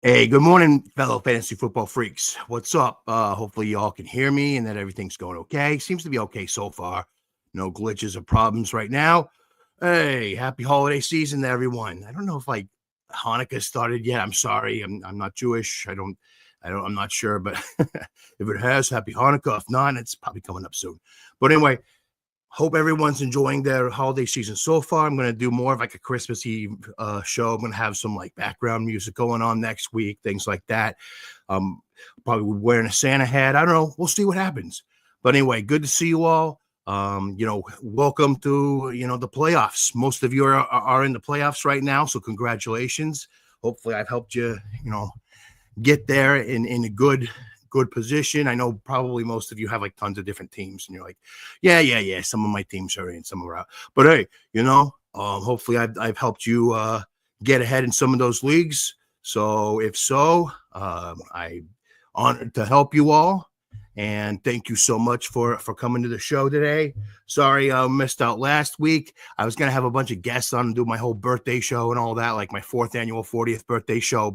Hey, good morning, fellow fantasy football freaks. What's up? Hopefully y'all can hear me and that everything's going okay. Seems to be okay so far. No glitches or problems right now. Hey, happy holiday season to everyone. I don't know if like Hanukkah started yet. I'm sorry. I'm not Jewish. I'm not sure, but if it has, happy Hanukkah. If not, it's probably coming up soon. But anyway, hope everyone's enjoying their holiday season so far. I'm going to do more of like a Christmas Eve show. I'm going to have some like background music going on next week, things like that. Probably wearing a Santa hat. I don't know. We'll see what happens. But anyway, good to see you all. Welcome to, the playoffs. Most of you are in the playoffs right now. So congratulations. Hopefully I've helped you, get there in a good position. I know probably most of you have like tons of different teams, and you're like, yeah. Some of my teams are in, some are out. But hey, hopefully I've helped you get ahead in some of those leagues. So if so, I'm honored to help you all. And thank you so much for coming to the show today. Sorry I missed out last week. I was going to have a bunch of guests on and do my whole birthday show and all that, like my 4th annual 40th birthday show.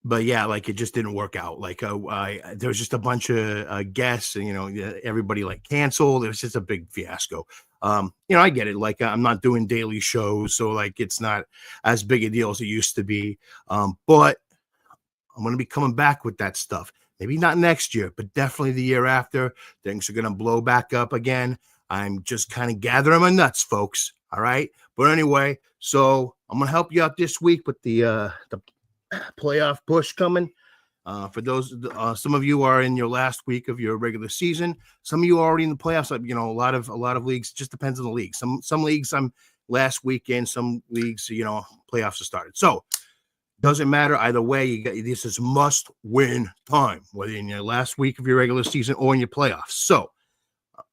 But yeah, like it just didn't work out. Like there was just a bunch of guests, and everybody like canceled. It was just a big fiasco. I get it. Like I'm not doing daily shows, so like it's not as big a deal as it used to be. But I'm gonna be coming back with that stuff. Maybe not next year, but definitely the year after. Things are gonna blow back up again. I'm just kind of gathering my nuts, folks. All right. But anyway, so I'm gonna help you out this week with the playoff push coming. For those, some of you are in your last week of your regular season. Some of you are already in the playoffs. A lot of leagues. Just depends on the league. Some leagues I'm last weekend. Some leagues, playoffs are started. So doesn't matter either way. This is must win time, whether in your last week of your regular season or in your playoffs. So,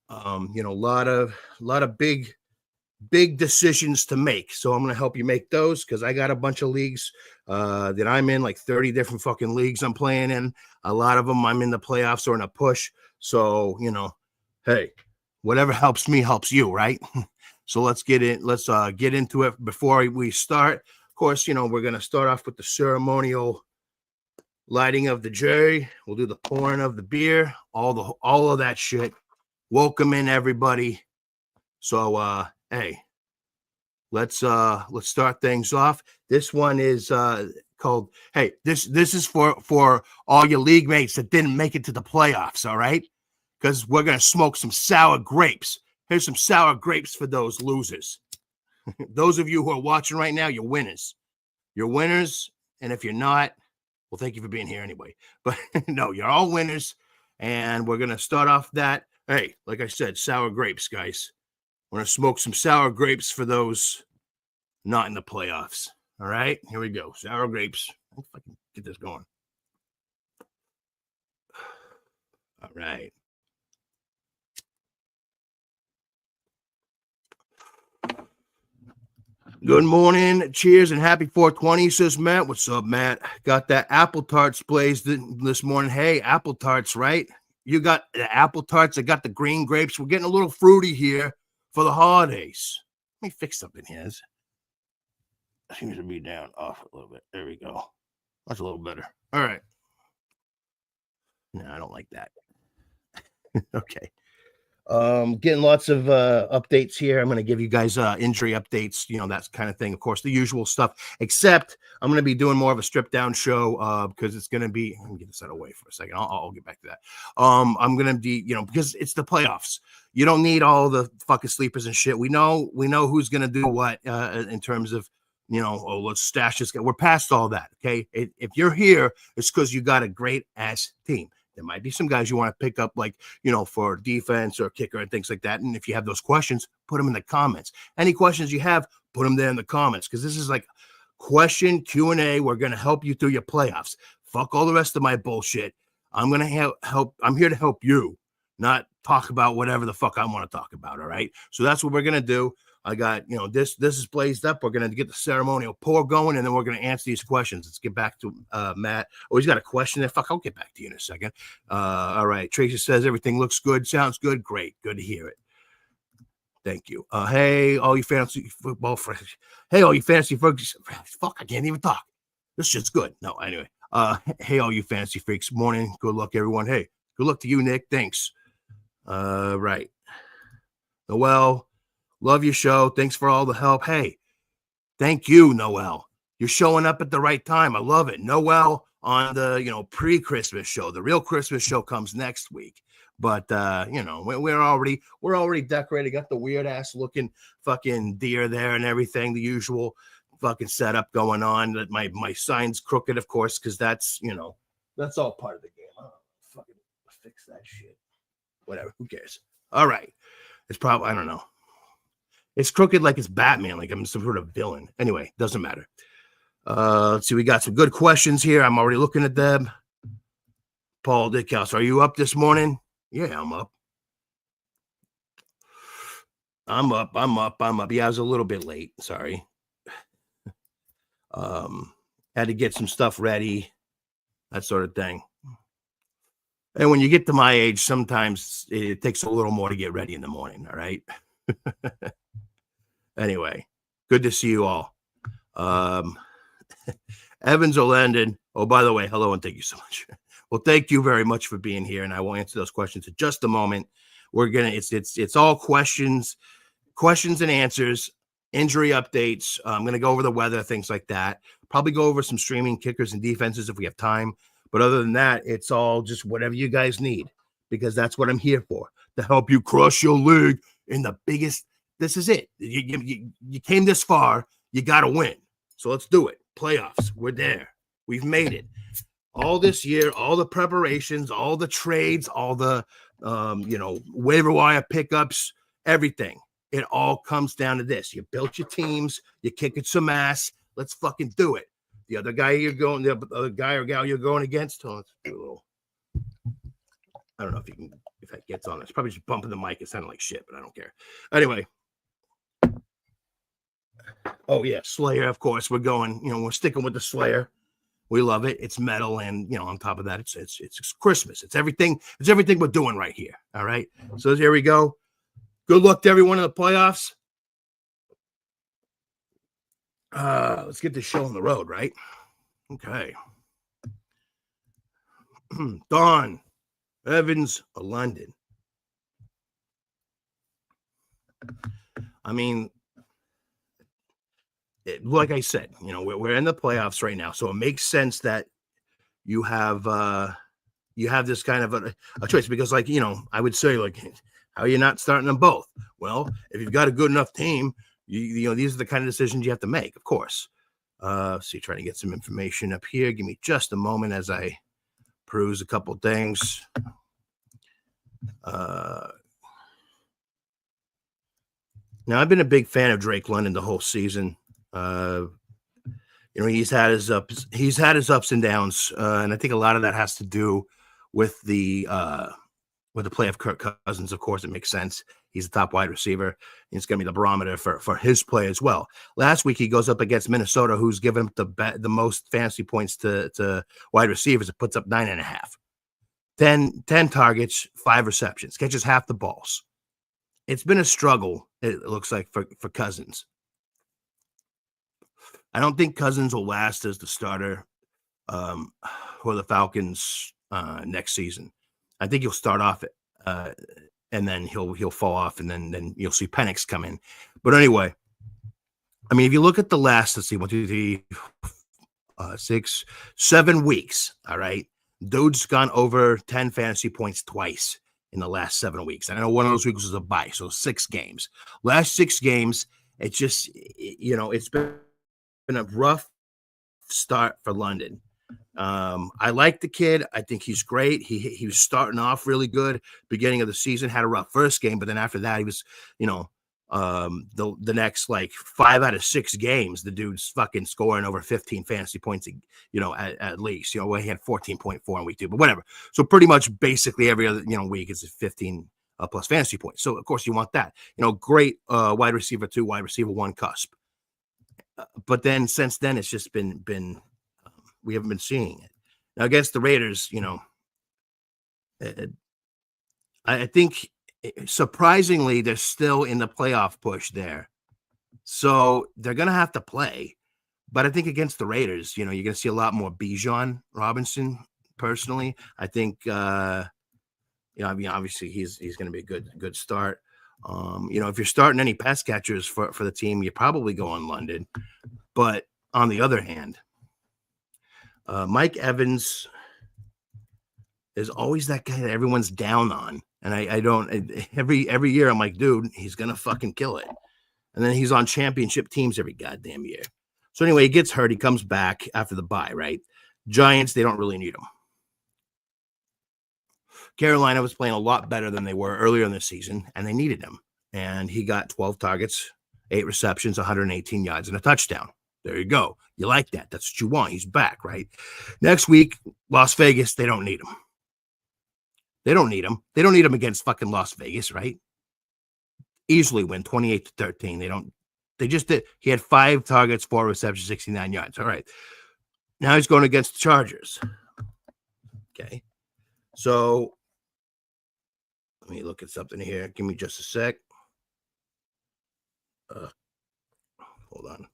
a lot of big decisions to make. So I'm going to help you make those because I got a bunch of leagues that I'm in, like 30 different fucking leagues I'm playing in. A lot of them I'm in the playoffs or in a push. So, hey, whatever helps me helps you, right? So let's get get into it. Before we start, of course, we're going to start off with the ceremonial lighting of the J. We'll do the pouring of the beer, all of that shit. Welcome in everybody. So, hey, let's start things off. This one is called, hey, this is for all your league mates that didn't make it to the playoffs, all right? Because we're going to smoke some sour grapes. Here's some sour grapes for those losers. Those of you who are watching right now, you're winners. You're winners, and if you're not, well, thank you for being here anyway. But no, you're all winners, and we're going to start off that. Hey, like I said, sour grapes, guys. We're going to smoke some sour grapes for those not in the playoffs. All right, here we go. Sour grapes. If I can get this going. All right. Good morning. Cheers and happy 420, says Matt. What's up, Matt? Got that apple tarts blazed this morning. Hey, apple tarts, right? You got the apple tarts. I got the green grapes. We're getting a little fruity here for the holidays. Let me fix something here. It seems to be down off a little bit. There we go. That's a little better. All right. No, I don't like that. Okay. Getting lots of updates here. I'm going to give you guys injury updates, that kind of thing. Of course, the usual stuff, except I'm going to be doing more of a stripped down show because it's going to be, let me get this out of the way for a second. I'll get back to that. I'm going to be, because it's the playoffs. You don't need all the fucking sleepers and shit. We know who's going to do what in terms of, let's stash this guy. We're past all that. Okay. If you're here, it's because you got a great ass team. There might be some guys you want to pick up, like, for defense or kicker and things like that. And if you have those questions, put them in the comments. Any questions you have, put them there in the comments, because this is like question Q&A. We're going to help you through your playoffs. Fuck all the rest of my bullshit. I'm going to help. I'm here to help you, not talk about whatever the fuck I want to talk about. All right. So that's what we're going to do. I got, this is blazed up. We're going to get the ceremonial pour going, and then we're going to answer these questions. Let's get back to Matt. Oh, he's got a question there. Fuck, I'll get back to you in a second. All right. Tracy says everything looks good. Sounds good. Great. Good to hear it. Thank you. Hey, all you fantasy football friends. Hey, all you fantasy folks. Fuck, I can't even talk. This shit's good. No, anyway. Hey, all you fantasy freaks. Morning. Good luck, everyone. Hey, good luck to you, Nick. Thanks. Right. Noel, love your show. Thanks for all the help. Hey, thank you, Noel. You're showing up at the right time. I love it. Noel on the pre-Christmas show. The real Christmas show comes next week. But we're already decorated. Got the weird ass looking fucking deer there and everything. The usual fucking setup going on. That my sign's crooked, of course, because that's all part of the game. Oh, fucking fix that shit. Whatever. Who cares? All right. It's probably, I don't know. It's crooked like it's Batman, like I'm some sort of villain. Anyway, doesn't matter. Let's see. We got some good questions here. I'm already looking at them. Paul Dickhouse, are you up this morning? Yeah, I'm up. I'm up. Yeah, I was a little bit late. Sorry. Had to get some stuff ready, that sort of thing. And when you get to my age, sometimes it takes a little more to get ready in the morning. All right. Anyway, good to see you all. Evans O'Landon. Oh, by the way, hello and thank you so much. Well, thank you very much for being here, and I will answer those questions in just a moment. We're gonna it's all questions and answers, injury updates. I'm gonna go over the weather, things like that. Probably go over some streaming kickers and defenses if we have time. But other than that, it's all just whatever you guys need, because that's what I'm here for, to help you crush your league in the biggest. This is it. You came this far. You got to win. So let's do it. Playoffs. We're there. We've made it. All this year, all the preparations, all the trades, all the waiver wire pickups, everything. It all comes down to this. You built your teams. You're kicking some ass. Let's fucking do it. The other guy the other guy or gal you're going against. Oh, let's do a little. I don't know if that gets on. It's probably just bumping the mic. It sounded like shit, but I don't care. Anyway. Oh yeah, Slayer. Of course, we're going. We're sticking with the Slayer. We love it. It's metal, and on top of that, it's Christmas. It's everything. It's everything we're doing right here. All right. So here we go. Good luck to everyone in the playoffs. Let's get this show on the road, right? Okay. Dawn Evans, London. I mean, like I said, we're in the playoffs right now, so it makes sense that you have this kind of a choice, because, I would say, how are you not starting them both? Well, if you've got a good enough team, these are the kind of decisions you have to make, of course. So you're trying to get some information up here. Give me just a moment as I peruse a couple things. Now, I've been a big fan of Drake London the whole season. He's had his ups and downs, and I think a lot of that has to do with the play of Kirk Cousins. Of course, it makes sense. He's a top wide receiver. It's going to be the barometer for his play as well. Last week, he goes up against Minnesota, who's given up the most fantasy points to wide receivers. It puts up 9.5. 10 targets, 5 receptions, catches half the balls. It's been a struggle, it looks like, for Cousins. I don't think Cousins will last as the starter for the Falcons next season. I think he'll start off and then he'll fall off, and then you'll see Penix come in. But anyway, I mean, if you look at the last, let's see, 1, 2, 3, 6, 7 weeks, all right, dude's gone over 10 fantasy points twice in the last 7 weeks. And I know one of those weeks was a bye, so 6 games. Last 6 games, it's just, it's been a rough start for London. I like the kid. I think he's great. He was starting off really good. Beginning of the season, had a rough first game, but then after that, he was, the next 5 out of 6 games, the dude's fucking scoring over 15 fantasy points, at least. He had 14.4 in week 2, but whatever. So pretty much basically every other week is 15 plus fantasy points. So of course you want that. Great wide receiver 2, wide receiver 1 cusp. But then since then, it's just been we haven't been seeing it. Now against the Raiders, I think surprisingly they're still in the playoff push there, so they're gonna have to play. But I think against the Raiders, you're going to see a lot more Bijan Robinson. Personally, I think I mean, obviously he's going to be a good start. If you're starting any pass catchers for the team, you probably go on London. But on the other hand, Mike Evans is always that guy that everyone's down on. And I don't every year I'm like, dude, he's gonna fucking kill it. And then he's on championship teams every goddamn year. So anyway, he gets hurt. He comes back after the bye, right? Giants, they don't really need him. Carolina was playing a lot better than they were earlier in the season, and they needed him. And he got 12 targets, 8 receptions, 118 yards, and a touchdown. There you go. You like that. That's what you want. He's back, right? Next week, Las Vegas, they don't need him. They don't need him. They don't need him against fucking Las Vegas, right? Easily win 28-13. They just did. He had 5 targets, 4 receptions, 69 yards. All right. Now he's going against the Chargers. Okay. So let me look at something here. Give me just a sec. Hold on.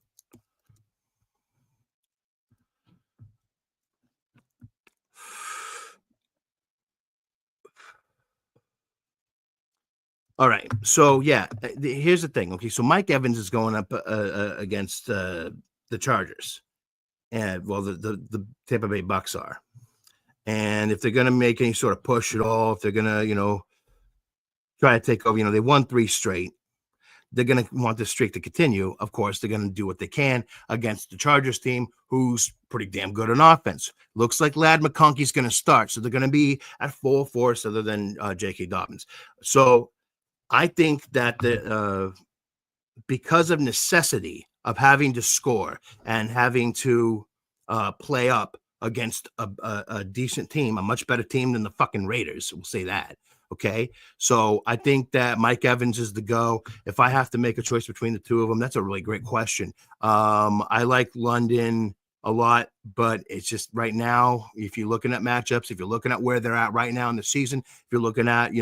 All right. So, yeah, here's the thing. Okay. So Mike Evans is going up against the Chargers. And, well, the Tampa Bay Bucks are. And if they're going to make any sort of push at all, if they're going to, try to take over, they won 3 straight. They're going to want this streak to continue. Of course, they're going to do what they can against the Chargers team, who's pretty damn good on offense. Looks like Ladd McConkey's going to start. So they're going to be at full force other than J.K. Dobbins. So I think that because of necessity of having to score and having to play up against a decent team, a much better team than the fucking Raiders, we'll say that. Okay, so I think that Mike Evans is the go. If I have to make a choice between the two of them, that's a really great question. I like London a lot, but it's just right now, if you're looking at matchups, if you're looking at where they're at right now in the season, if you're looking at,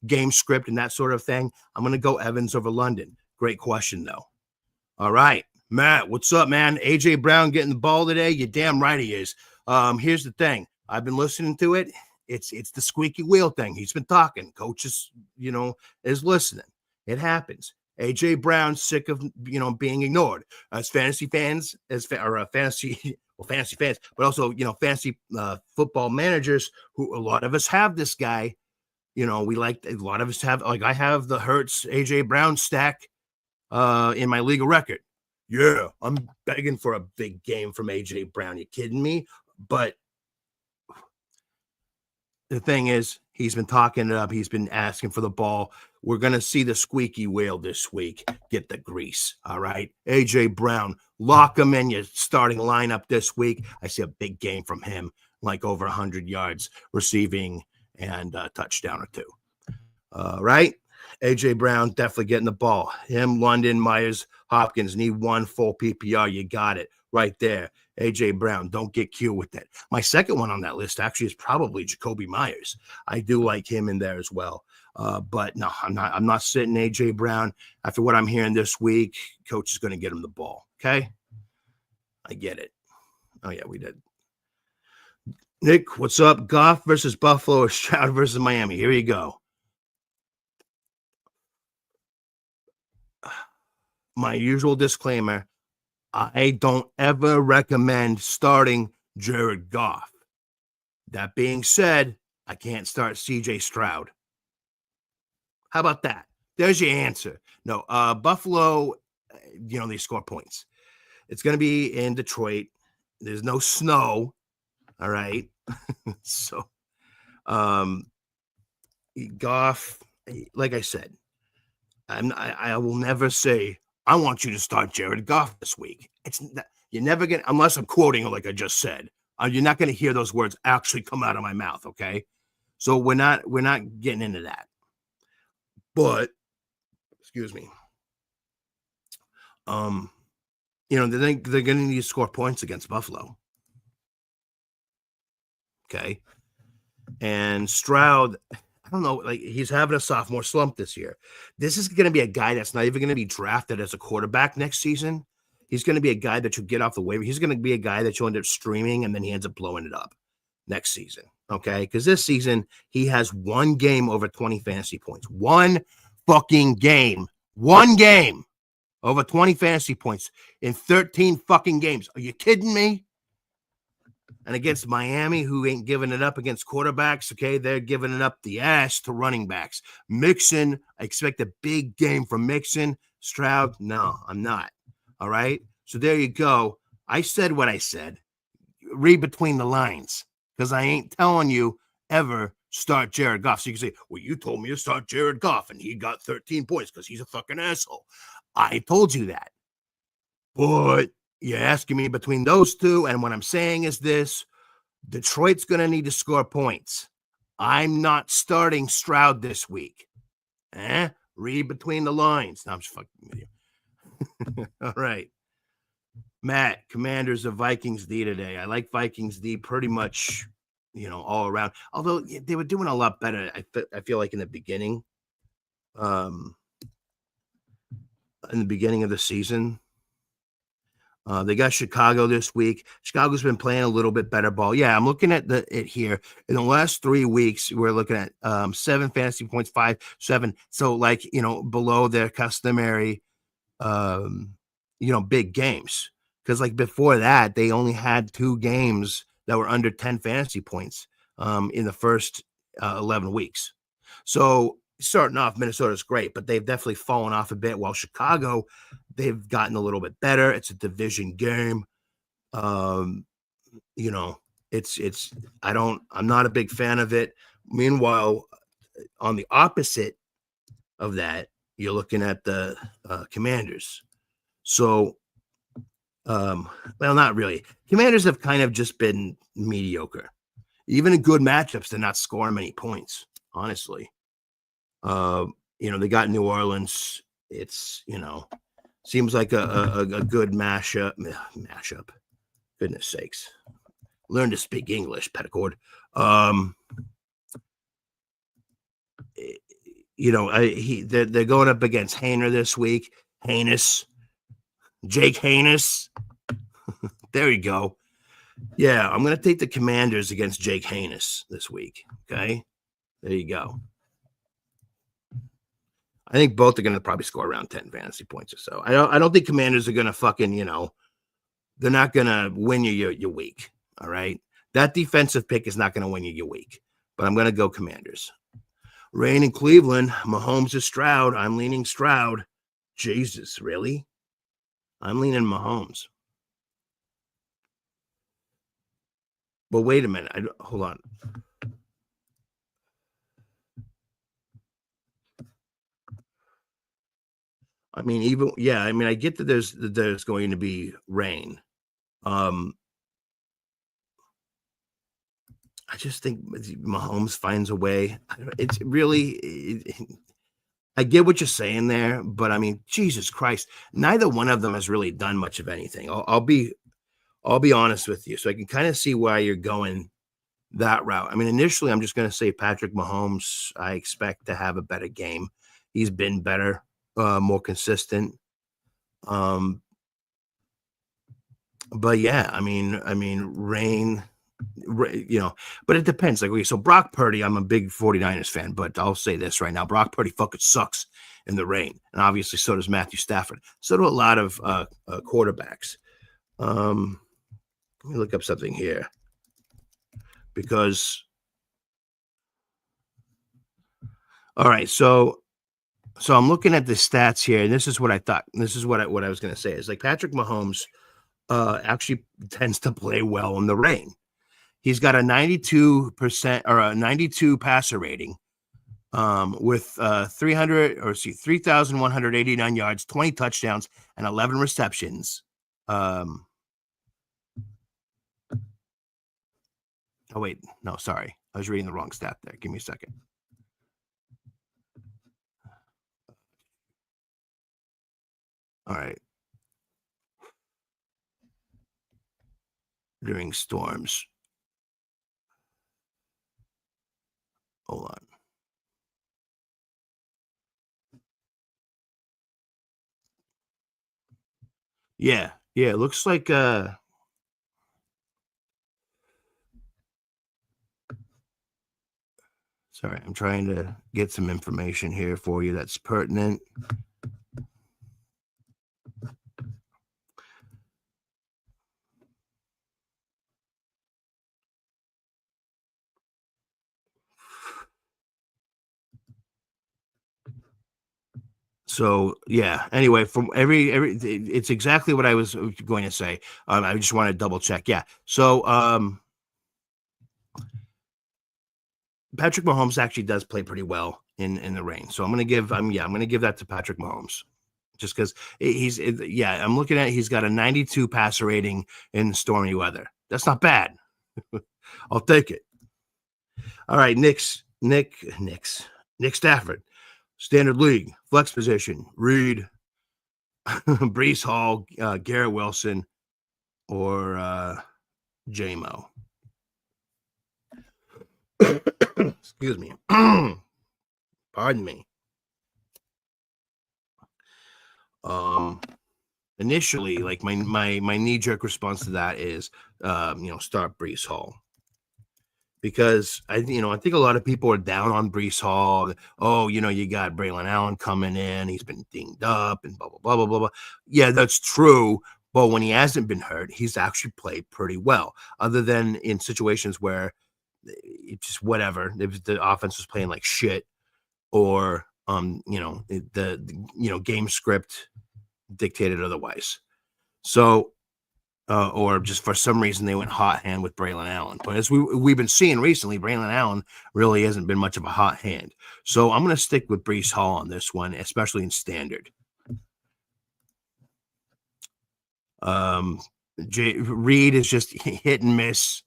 game script and that sort of thing, I'm going to go Evans over London. Great question, though. All right, Matt, what's up, man? A.J. Brown getting the ball today? You're damn right he is. Here's the thing. I've been listening to it. It's the squeaky wheel thing. He's been talking. Coach is, is listening. It happens. A.J. Brown's sick of, being ignored. As fantasy fans, fantasy fans, but also, fantasy football managers who a lot of us have this guy. We like a lot of us have, like I have the Hurts A.J. Brown stack in my legal record. Yeah, I'm begging for a big game from A.J. Brown. You kidding me? But the thing is, he's been talking it up. He's been asking for the ball. We're going to see the squeaky wheel this week get the grease. All right. A.J. Brown, lock him in your starting lineup this week. I see a big game from him, like over 100 yards receiving and a touchdown or 2. Right. A.J. Brown definitely getting the ball. Him, London, Myers, Hopkins need 1 full PPR. You got it right there. A.J. Brown, don't get cute with that. My second one on that list actually is probably Jacoby Myers. I do like him in there as well. But no, I'm not sitting A.J. Brown. After what I'm hearing this week, coach is going to get him the ball. Okay? I get it. Oh, yeah, we did. Nick, what's up? Goff versus Buffalo or Stroud versus Miami? Here you go. My usual disclaimer, I don't ever recommend starting Jared Goff. That being said, I can't start CJ Stroud. How about that? There's your answer. No, Buffalo, they score points. It's going to be in Detroit. There's no snow. All right. So, Goff, like I said, I will never say, I want you to start Jared Goff this week. You're never going to, unless I'm quoting like I just said, you're not going to hear those words actually come out of my mouth. Okay. So we're not getting into that, but excuse me. They're going to need to score points against Buffalo. Okay. And Stroud, I don't know, like he's having a sophomore slump this year. This is going to be a guy that's not even going to be drafted as a quarterback next season. He's going to be a guy that you get off the waiver. He's going to be a guy that you'll end up streaming and then he ends up blowing it up next season. Okay. Because this season, he has one game over 20 fantasy points. One fucking game. One game over 20 fantasy points in 13 fucking games. Are you kidding me? And against Miami, who ain't giving it up against quarterbacks, okay, they're giving it up the ass to running backs. Mixon, I expect a big game from Mixon. Stroud, no, I'm not. All right? So there you go. I said what I said. Read between the lines because I ain't telling you ever start Jared Goff. So you can say, well, you told me to start Jared Goff and he got 13 points because he's a fucking asshole. I told you that. But you're asking me between those two, and what I'm saying is this: Detroit's going to need to score points. I'm not starting Stroud this week. Read between the lines. No, I'm just fucking with you. All right. Matt, Commanders of Vikings D today. I like Vikings D pretty much, all around. Although they were doing a lot better, I feel like in the beginning of the season. They got Chicago this week. Chicago's been playing a little bit better ball. Yeah, I'm looking at it here. In the last 3 weeks, we're looking at 7 fantasy points, 5, 7. So below their customary, big games. Because before that, they only had 2 games that were under 10 fantasy points in the first 11 weeks. So starting off, Minnesota's great, but they've definitely fallen off a bit. While Chicago, they've gotten a little bit better. It's a division game. I'm not a big fan of it. Meanwhile, on the opposite of that, you're looking at the Commanders. So, not really. Commanders have kind of just been mediocre. Even in good matchups, they're not scoring many points, honestly. They got New Orleans. It's, seems like a good mashup. Goodness sakes. Learn to speak English, Petticord. They're going up against Hayner this week. Jake Haynes. There you go. Yeah, I'm going to take the Commanders against Jake Haynes this week. Okay, there you go. I think both are going to probably score around 10 fantasy points or so. I don't think Commanders are going to fucking, they're not going to win you your week. All right. That defensive pick is not going to win you your week, but I'm going to go Commanders. Rain in Cleveland. Mahomes is Stroud. I'm leaning Stroud. Jesus, really? I'm leaning Mahomes. But wait a minute. Hold on. I mean, I get that there's going to be rain. I just think Mahomes finds a way. It's really, I get what you're saying there, but I mean, Jesus Christ, neither one of them has really done much of anything. I'll be honest with you, so I can kind of see why you're going that route. I mean, initially, I'm just going to say Patrick Mahomes. I expect to have a better game. He's been better, more consistent. But yeah, I mean, rain, but it depends. Like, okay, so Brock Purdy, I'm a big 49ers fan, but I'll say this right now. Brock Purdy fucking sucks in the rain. And obviously so does Matthew Stafford. So do a lot of quarterbacks. Let me look up something here because, all right, so I'm looking at the stats here, and this is what I thought. This is what I was going to say is like Patrick Mahomes actually tends to play well in the rain. He's got a 92% or a 92 passer rating with 3,189 yards, 20 touchdowns, and 11 receptions. Oh, wait. No, sorry. I was reading the wrong stat there. Give me a second. All right. During storms. Hold on. Yeah. Yeah, it looks like sorry, I'm trying to get some information here for you that's pertinent. So yeah. Anyway, from it's exactly what I was going to say. I just want to double check. Yeah. So Patrick Mahomes actually does play pretty well in the rain. So I'm gonna give that to Patrick Mahomes just because yeah, I'm looking at he's got a 92 passer rating in stormy weather. That's not bad. I'll take it. All right, Nick Stafford, standard league, flex position, Reed, Brees Hall, Garrett Wilson, or JMO. Excuse me. Pardon me. Um, Initially, like my knee jerk response to that is, start Brees Hall because I think a lot of people are down on Brees Hall. Oh, you got Braylon Allen coming in. He's been dinged up and blah blah blah blah blah blah. Yeah, that's true. But when he hasn't been hurt, he's actually played pretty well. Other than in situations where it's just whatever, if the offense was playing like shit, or the game script dictated otherwise. So or just for some reason they went hot hand with Braylon Allen. But as we've been seeing recently, Braylon Allen really hasn't been much of a hot hand. So I'm going to stick with Brees Hall on this one, especially in standard. Um, Reed is just hit and miss.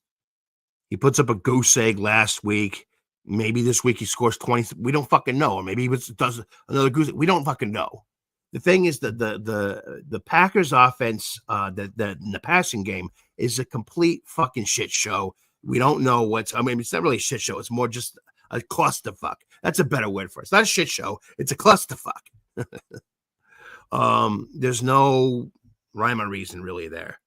He puts up a goose egg last week. Maybe this week he scores 20. We don't fucking know. Or maybe he does another goose. We don't fucking know. The thing is that the Packers offense that in the passing game is a complete fucking shit show. We don't know I mean, it's not really a shit show. It's more just a clusterfuck. That's a better word for it. It's not a shit show. It's a clusterfuck. There's no rhyme or reason really there.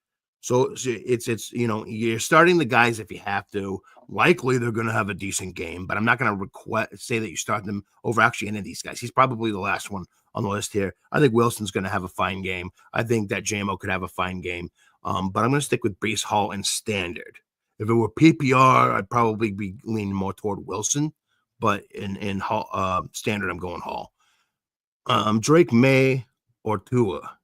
So it's you're starting the guys if you have to. Likely they're going to have a decent game, but I'm not going to say that you start them over actually any of these guys. He's probably the last one on the list here. I think Wilson's going to have a fine game. I think that JMO could have a fine game. But I'm going to stick with Brees Hall and standard. If it were PPR, I'd probably be leaning more toward Wilson, but in standard, I'm going Hall. Drake May or Tua.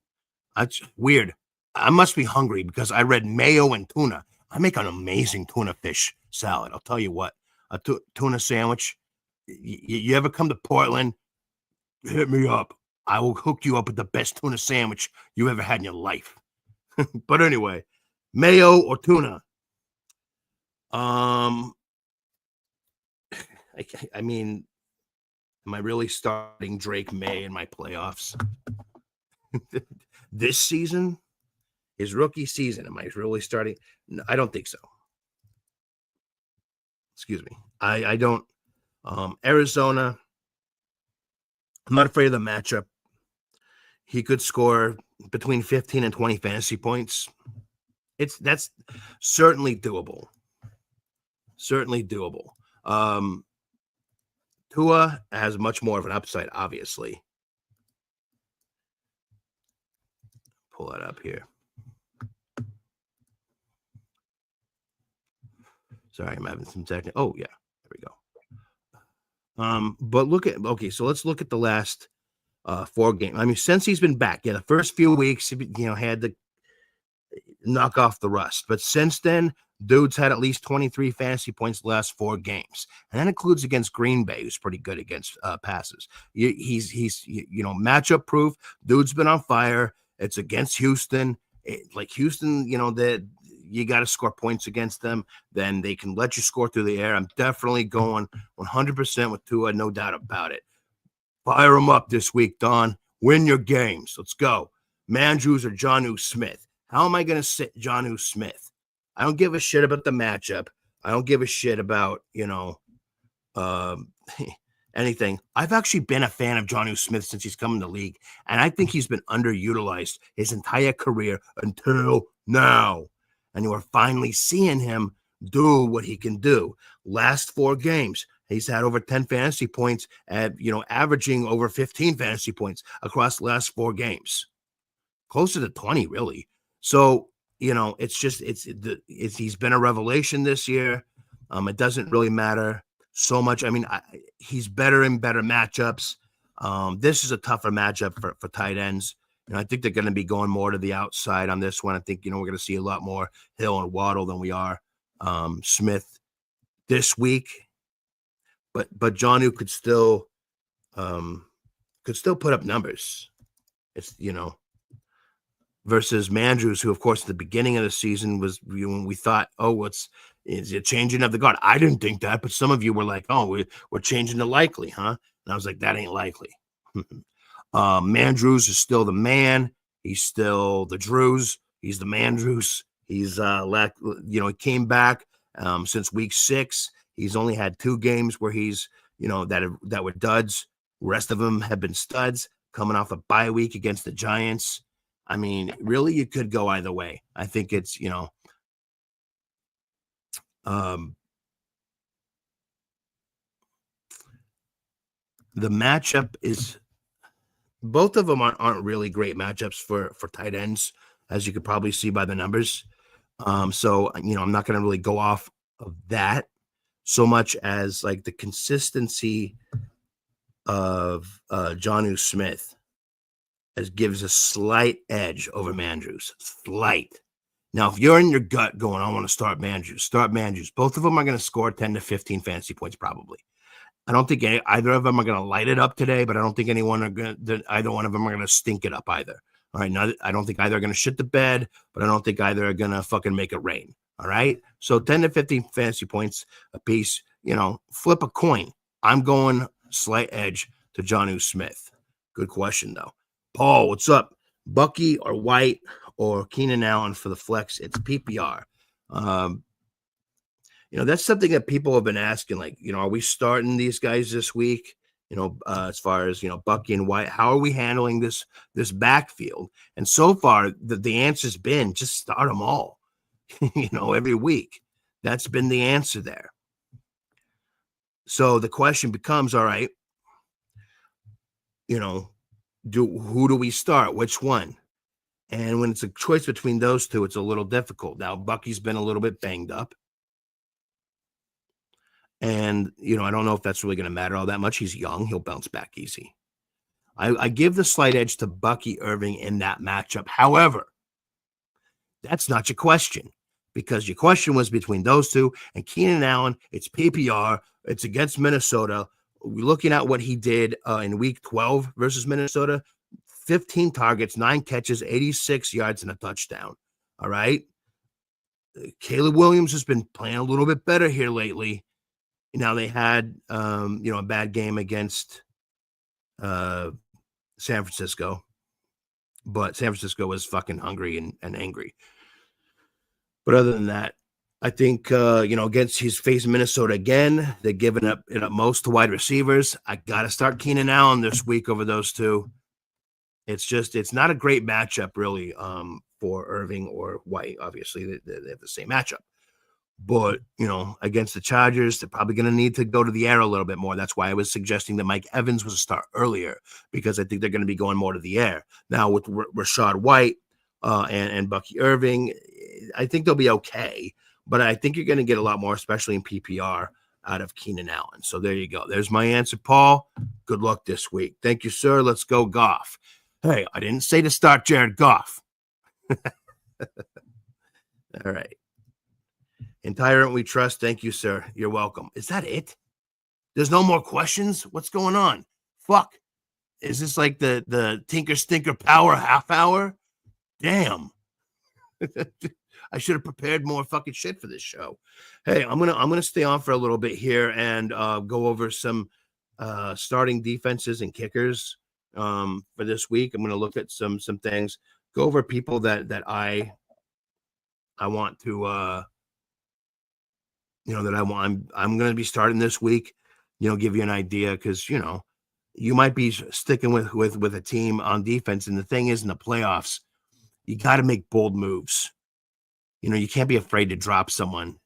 That's weird. I must be hungry because I read mayo and tuna. I make an amazing tuna fish salad. I'll tell you what, a tuna sandwich. You ever come to Portland? Hit me up. I will hook you up with the best tuna sandwich you ever had in your life. But anyway, mayo or tuna. Um, I mean, am I really starting Drake May in my playoffs this season? His rookie season. Am I really starting? No, I don't think so. Excuse me. I don't. Arizona. I'm not afraid of the matchup. He could score between 15 and 20 fantasy points. That's certainly doable. Certainly doable. Tua has much more of an upside, obviously. Pull that up here. Sorry, I'm having some technical. Oh yeah, there we go. But so let's look at the last 4 games. I mean, since he's been back, yeah, the first few weeks, had to knock off the rust. But since then, dude's had at least 23 fantasy points the last 4 games, and that includes against Green Bay, who's pretty good against passes. He's matchup proof. Dude's been on fire. It's against Houston. Houston, that you got to score points against them. Then they can let you score through the air. I'm definitely going 100% with Tua, no doubt about it. Fire him up this week, Don. Win your games. Let's go. Mandrews or Jonnu Smith. How am I going to sit Jonnu Smith? I don't give a shit about the matchup. I don't give a shit about, anything. I've actually been a fan of Jonnu Smith since he's come in the league, and I think he's been underutilized his entire career until now. And we're finally seeing him do what he can do. Last 4 games, he's had over 10 fantasy points at, averaging over 15 fantasy points across the last 4 games, closer to 20, really. So, it's just, he's been a revelation this year. It doesn't really matter so much. I mean, he's better in better matchups. This is a tougher matchup for tight ends. I think they're going to be going more to the outside on this one. I think, we're going to see a lot more Hill and Waddle than we are Smith this week. But Jonnu could still put up numbers. It's, versus Mandrews, who, of course, at the beginning of the season was when we thought, oh, is it changing of the guard? I didn't think that, but some of you were like, oh, we're changing the likely, huh? And I was like, that ain't likely. Mandrews is still the man. He's still the Drews. He's the Mandrews. He's he came back since week 6. He's only had 2 games where he's, that were duds. The rest of them have been studs, coming off a bye week against the Giants. I mean, really, you could go either way. I think it's, the matchup is, both of them aren't really great matchups for tight ends, as you could probably see by the numbers. So, I'm not going to really go off of that so much as like the consistency of Jonnu Smith gives a slight edge over Mandrews. Slight. Now, if you're in your gut going, I want to start Mandrews. Both of them are going to score 10 to 15 fantasy points probably. I don't think either of them are going to light it up today, but I don't think either one of them are going to stink it up either. All right. Now, I don't think either are going to shit the bed, but I don't think either are going to fucking make it rain. All right. So 10 to 15 fantasy points a piece, flip a coin. I'm going slight edge to Jonnu Smith. Good question, though. Paul, what's up? Bucky or White or Keenan Allen for the flex? It's PPR. That's something that people have been asking, like, are we starting these guys this week? As far as, Bucky and White, how are we handling this backfield? And so far, the answer's been just start them all, every week. That's been the answer there. So the question becomes, all right, who do we start? Which one? And when it's a choice between those two, it's a little difficult. Now, Bucky's been a little bit banged up. And, I don't know if that's really going to matter all that much. He's young. He'll bounce back easy. I give the slight edge to Bucky Irving in that matchup. However, that's not your question, because your question was between those two and Keenan Allen. It's PPR. It's against Minnesota. We're looking at what he did in week 12 versus Minnesota. 15 targets, 9 catches, 86 yards, and a touchdown. All right. Caleb Williams has been playing a little bit better here lately. Now, they had, a bad game against San Francisco, but San Francisco was fucking hungry and angry. But other than that, I think, against he's facing Minnesota again. They're giving up most to wide receivers. I got to start Keenan Allen this week over those two. It's not a great matchup, really, for Irving or White. Obviously, they have the same matchup. But, against the Chargers, they're probably going to need to go to the air a little bit more. That's why I was suggesting that Mike Evans was a start earlier, because I think they're going to be going more to the air. Now, with Rashad White and Bucky Irving, I think they'll be okay. But I think you're going to get a lot more, especially in PPR, out of Keenan Allen. So there you go. There's my answer, Paul. Good luck this week. Thank you, sir. Let's go Goff. Hey, I didn't say to start Jared Goff. All right. In TyRant we trust. Thank you, sir. You're welcome. Is that it? There's no more questions? What's going on? Fuck. Is this like the Tinker Stinker Power half hour? Damn. I should have prepared more fucking shit for this show. Hey, I'm gonna stay on for a little bit here and go over some starting defenses and kickers for this week. I'm gonna look at some things, go over people that I want to that I'm going to be starting this week. give you an idea because you might be sticking with a team on defense, and the thing is, in the playoffs, you got to make bold moves. You can't be afraid to drop someone.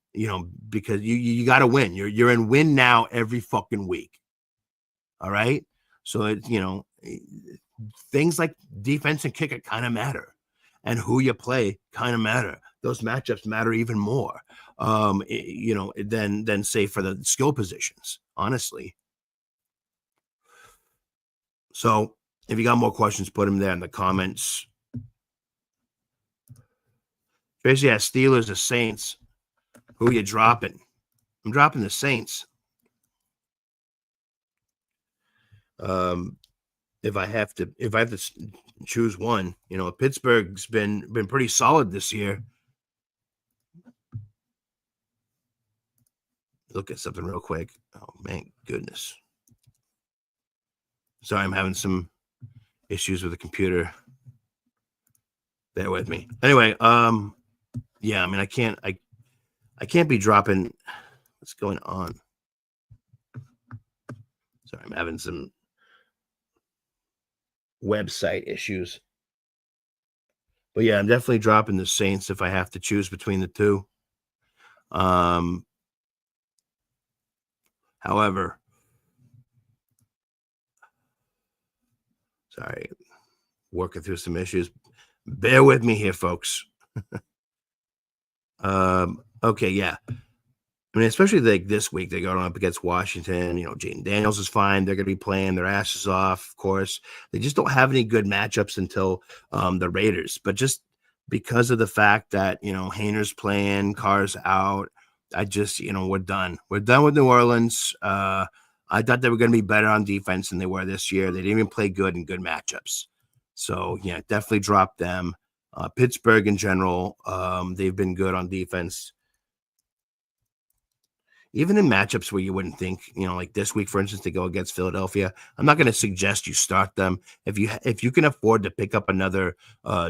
Because you got to win. You're in win now every fucking week. All right, so things like defense and kicker kind of matter, and who you play kind of matter. Those matchups matter even more, than say for the skill positions. Honestly. So if you got more questions, put them there in the comments. Tracy has Steelers or Saints. Who are you dropping? I'm dropping the Saints. If I have to choose one, Pittsburgh's been pretty solid this year. Look at something real quick. Oh man, goodness. Sorry, I'm having some issues with the computer. Bear with me. Anyway, yeah, I mean, I can't be dropping. What's going on? Sorry, I'm having some website issues. But yeah, I'm definitely dropping the Saints if I have to choose between the two. However, sorry, working through some issues. Bear with me here, folks. Okay, yeah. I mean, especially like this week, they're going up against Washington. Jaden Daniels is fine. They're going to be playing their asses off, of course. They just don't have any good matchups until the Raiders. But just because of the fact that, Hayner's playing, Carr's out, I just, we're done. We're done with New Orleans. I thought they were going to be better on defense than they were this year. They didn't even play good in good matchups. So, yeah, definitely drop them. Pittsburgh in general, they've been good on defense. Even in matchups where you wouldn't think, like this week, for instance, to go against Philadelphia, I'm not going to suggest you start them. If you can afford to pick up another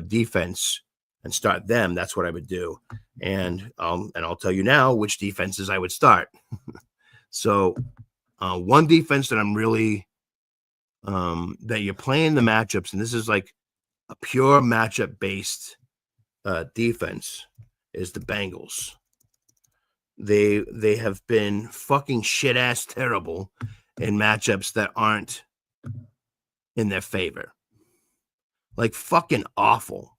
defense and start them, that's what I would do. And I'll tell you now which defenses I would start. So one defense that I'm really that you're playing the matchups, and this is like a pure matchup based defense, is the Bengals. They have been fucking shit ass terrible in matchups that aren't in their favor. Like fucking awful.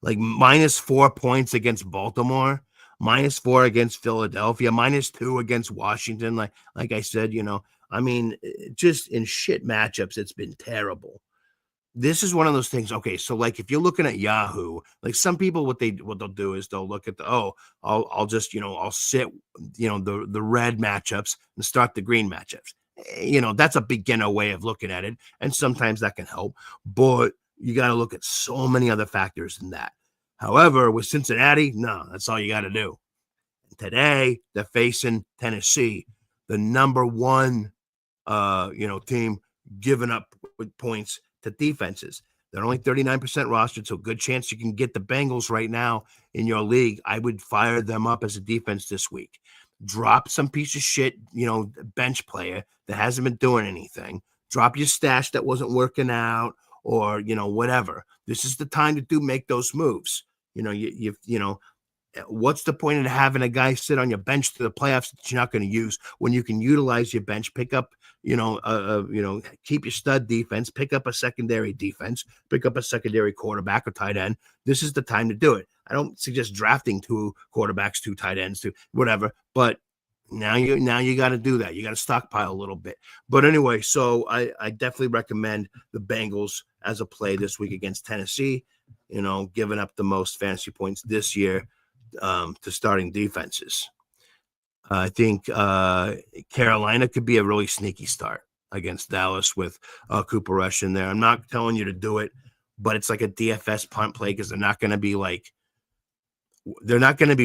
Like -4 points against Baltimore, -4 against Philadelphia, -2 against Washington. Like I said, I mean, just in shit matchups, it's been terrible. This is one of those things. Okay, so like if you're looking at Yahoo, like some people, what they'll do is they'll look at I'll just I'll sit the red matchups and start the green matchups. That's a beginner way of looking at it, and sometimes that can help, but you got to look at so many other factors than that. However, with Cincinnati, no, that's all you got to do. Today they're facing Tennessee, the number one team giving up points to defenses. They're only 39% rostered, so good chance you can get the Bengals right now in your league. I would fire them up as a defense this week. Drop some piece of shit, bench player that hasn't been doing anything. Drop your stash that wasn't working out, or whatever. This is the time to make those moves. What's the point of having a guy sit on your bench to the playoffs that you're not going to use when you can utilize your bench, pick up, keep your stud defense, pick up a secondary defense, pick up a secondary quarterback or tight end. This is the time to do it. I don't suggest drafting 2 quarterbacks, 2 tight ends, 2 whatever, but now you got to do that. You got to stockpile a little bit. But anyway, so I definitely recommend the Bengals as a play this week against Tennessee, giving up the most fantasy points this year to starting defenses. I think Carolina could be a really sneaky start against Dallas with Cooper Rush in there. I'm not telling you to do it, but it's like a DFS punt play because they're not going to be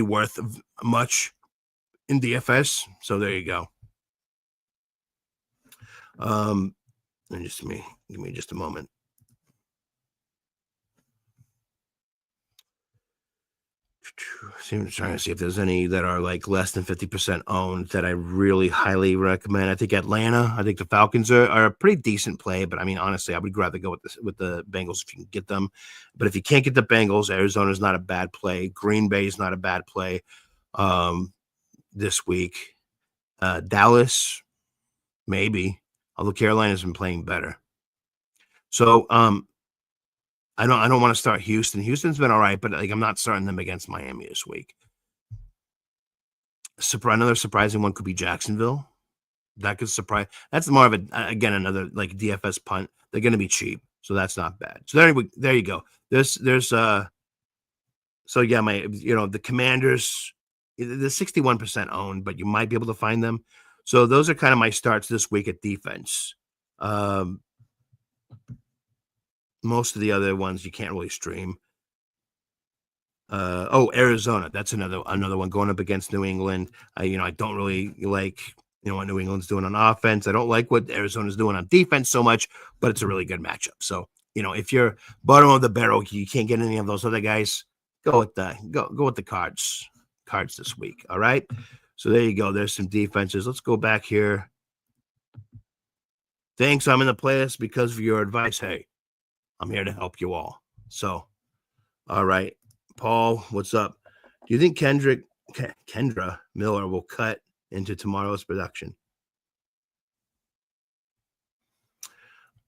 worth much in DFS. So there you go. And give me just a moment. I'm trying to see if there's any that are like less than 50% owned that I really highly recommend. I think Atlanta. I think the Falcons are a pretty decent play, but I mean, honestly, I would rather go with the Bengals if you can get them. But if you can't get the Bengals, Arizona's not a bad play. Green Bay is not a bad play this week. Dallas, maybe. Although Carolina's been playing better. So I don't want to start Houston. Houston's been all right, but like I'm not starting them against Miami this week. Another surprising one could be Jacksonville. That could surprise. That's more of again another like DFS punt. They're going to be cheap, so that's not bad. So there you go. There's so yeah, the Commanders, they're 61% owned, but you might be able to find them. So those are kind of my starts this week at defense. Most of the other ones you can't really stream. Arizona. That's another one going up against New England. I don't really like what New England's doing on offense. I don't like what Arizona's doing on defense so much, but it's a really good matchup. So if you're bottom of the barrel, you can't get any of those other guys. Go with the cards this week. All right. So there you go. There's some defenses. Let's go back here. Thanks. I'm in the playlist because of your advice. Hey, I'm here to help you all. So, all right. Paul, what's up? Do you think Kendra Miller will cut into tomorrow's production?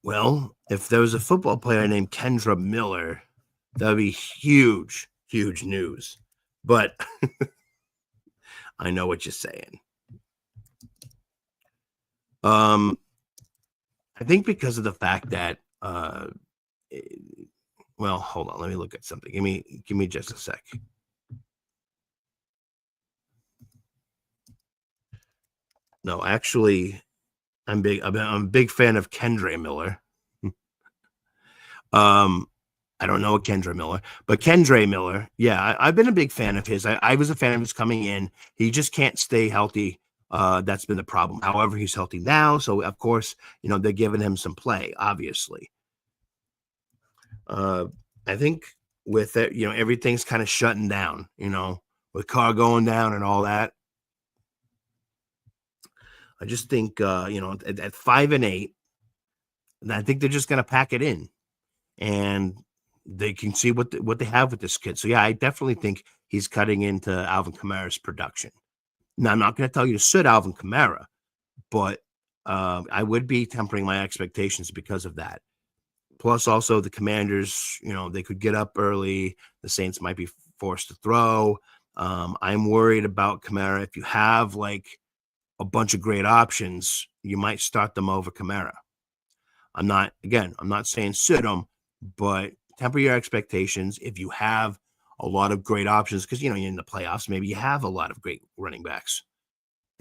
Well, if there was a football player named Kendra Miller, that would be huge, huge news. But I know what you're saying. I think because of the fact that well, hold on. Let me look at something. Give me just a sec. No, actually, I'm a big fan of Kendra Miller. I don't know a Kendra Miller, but Kendra Miller, yeah, I've been a big fan of his. I was a fan of his coming in. He just can't stay healthy. That's been the problem. However, he's healthy now, so of course, they're giving him some play. Obviously, I think with it, everything's kind of shutting down. With Carr going down and all that. I just think at 5-8, I think they're just going to pack it in, and they can see what they have with this kid. So yeah, I definitely think he's cutting into Alvin Kamara's production. Now I'm not going to tell you to sit Alvin Kamara, but I would be tempering my expectations because of that. Plus, also the Commanders, they could get up early. The Saints might be forced to throw. I'm worried about Kamara. If you have like a bunch of great options, you might start them over Kamara. I'm not saying sit him, but temper your expectations. If you have a lot of great options, because you're in the playoffs, maybe you have a lot of great running backs,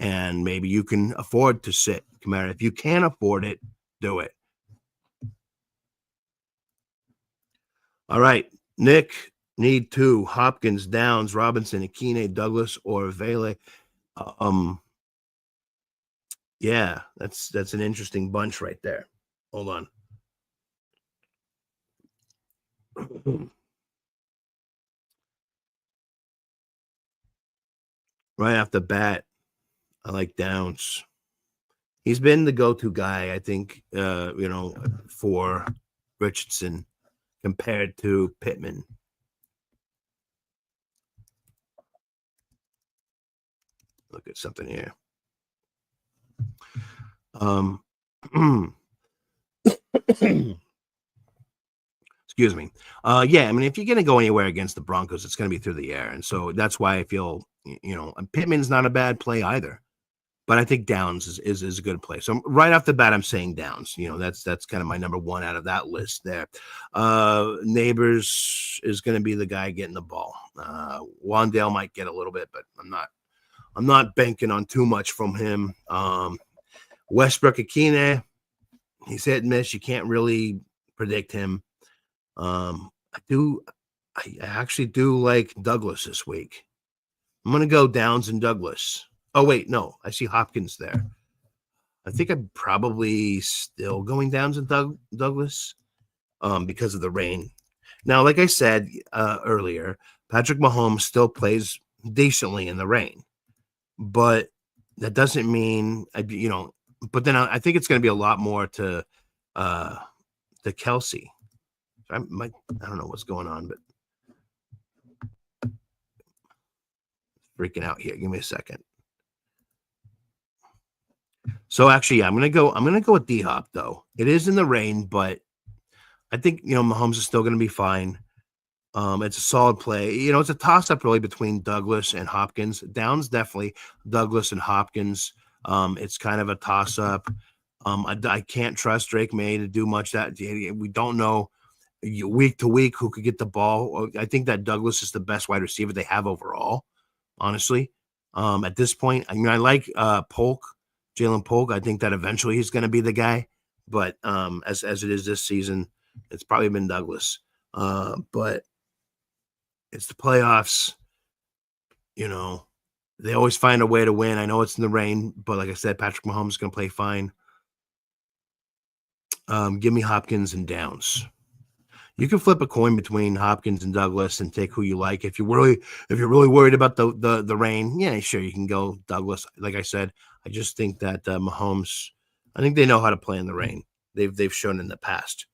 and maybe you can afford to sit Kamara. If you can't afford it, do it. All right, Nick, need 2. Hopkins, Downs, Robinson, Akine, Douglas, or Vele. Yeah, that's an interesting bunch right there. Hold on. Right off the bat, I like Downs. He's been the go-to guy, I think, for Richardson compared to Pittman. Look at something here. Excuse me. Yeah, I mean, if you're going to go anywhere against the Broncos, it's going to be through the air. And so that's why I feel, Pittman's not a bad play either. But I think Downs is a good play. So right off the bat, I'm saying Downs. That's kind of my number one out of that list there. Neighbors is going to be the guy getting the ball. Wandale might get a little bit, but I'm not banking on too much from him. Westbrook Akine, he's hit and miss. You can't really predict him. I actually do like Douglas this week. I'm going to go Downs and Douglas. Oh, wait, no. I see Hopkins there. I think I'm probably still going Downs and Douglas because of the rain. Now, like I said earlier, Patrick Mahomes still plays decently in the rain, but that doesn't mean, but then I think it's going to be a lot more to uh, the Kelsey. I don't know what's going on, but freaking out here. Give me a second. So actually, yeah, I'm gonna go with D Hop though. It is in the rain, but I think Mahomes is still gonna be fine. It's a solid play. It's a toss up really between Douglas and Hopkins. Downs definitely Douglas and Hopkins. It's kind of a toss up. I can't trust Drake May to do much. That we don't know week to week who could get the ball. I think that Douglas is the best wide receiver they have overall. Honestly, at this point, I mean, I like Polk, Jalen Polk. I think that eventually he's going to be the guy. But as it is this season, it's probably been Douglas. But it's the playoffs. They always find a way to win. I know it's in the rain, but like I said, Patrick Mahomes is going to play fine. Give me Hopkins and Downs. You can flip a coin between Hopkins and Douglas and take who you like. If you're really worried about the rain, yeah, sure, you can go Douglas. Like I said, I just think that Mahomes, I think they know how to play in the rain. They've shown in the past.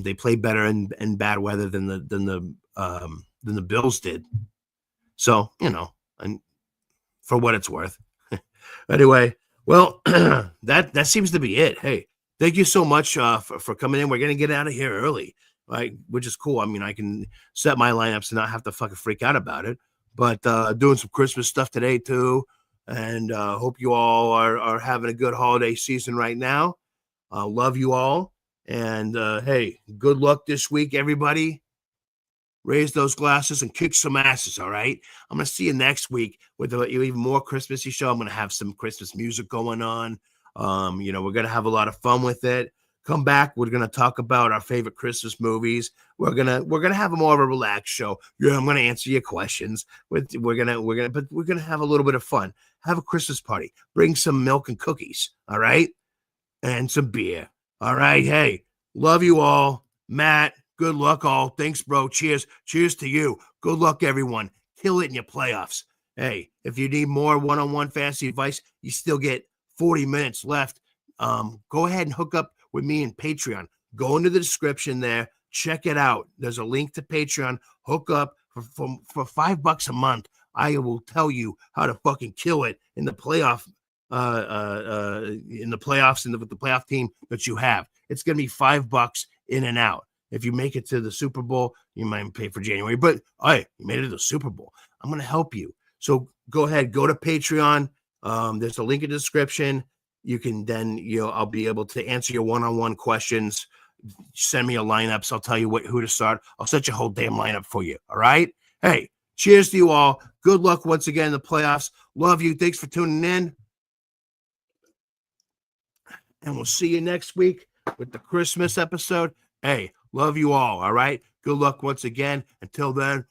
They play better in bad weather than the Bills did. So and for what it's worth. Anyway, well, that seems to be it. Hey, thank you so much for coming in. We're gonna get out of here early, right? Which is cool. I mean, I can set my lineups and not have to fucking freak out about it. But doing some Christmas stuff today too, and hope you all are having a good holiday season right now. Love you all, and hey, good luck this week, everybody. Raise those glasses and kick some asses, all right? I'm going to see you next week with an even more Christmassy show. I'm going to have some Christmas music going on. We're going to have a lot of fun with it. Come back. We're going to talk about our favorite Christmas movies. We're gonna have a more of a relaxed show. Yeah, I'm going to answer your questions. But we're gonna have a little bit of fun. Have a Christmas party. Bring some milk and cookies, all right? And some beer. All right. Hey, love you all. Matt, good luck all. Thanks, bro. Cheers. Cheers to you. Good luck, everyone. Kill it in your playoffs. Hey, if you need more one-on-one fantasy advice, you still get 40 minutes left. Go ahead and hook up with me in Patreon. Go into the description there. Check it out. There's a link to Patreon. Hook up for $5 a month. I will tell you how to fucking kill it in the playoff in the playoffs and with the playoff team that you have. It's going to be $5 in and out. If you make it to the Super Bowl, you might pay for January, but hey, you made it to the Super Bowl. I'm going to help you. So go ahead, go to Patreon. There's a link in the description. You can then, I'll be able to answer your one-on-one questions. Send me a lineups. I'll tell you who to start. I'll set your whole damn lineup for you. All right. Hey, cheers to you all. Good luck once again in the playoffs. Love you. Thanks for tuning in. And we'll see you next week with the Christmas episode. Hey, love you all. All right. Good luck once again. Until then,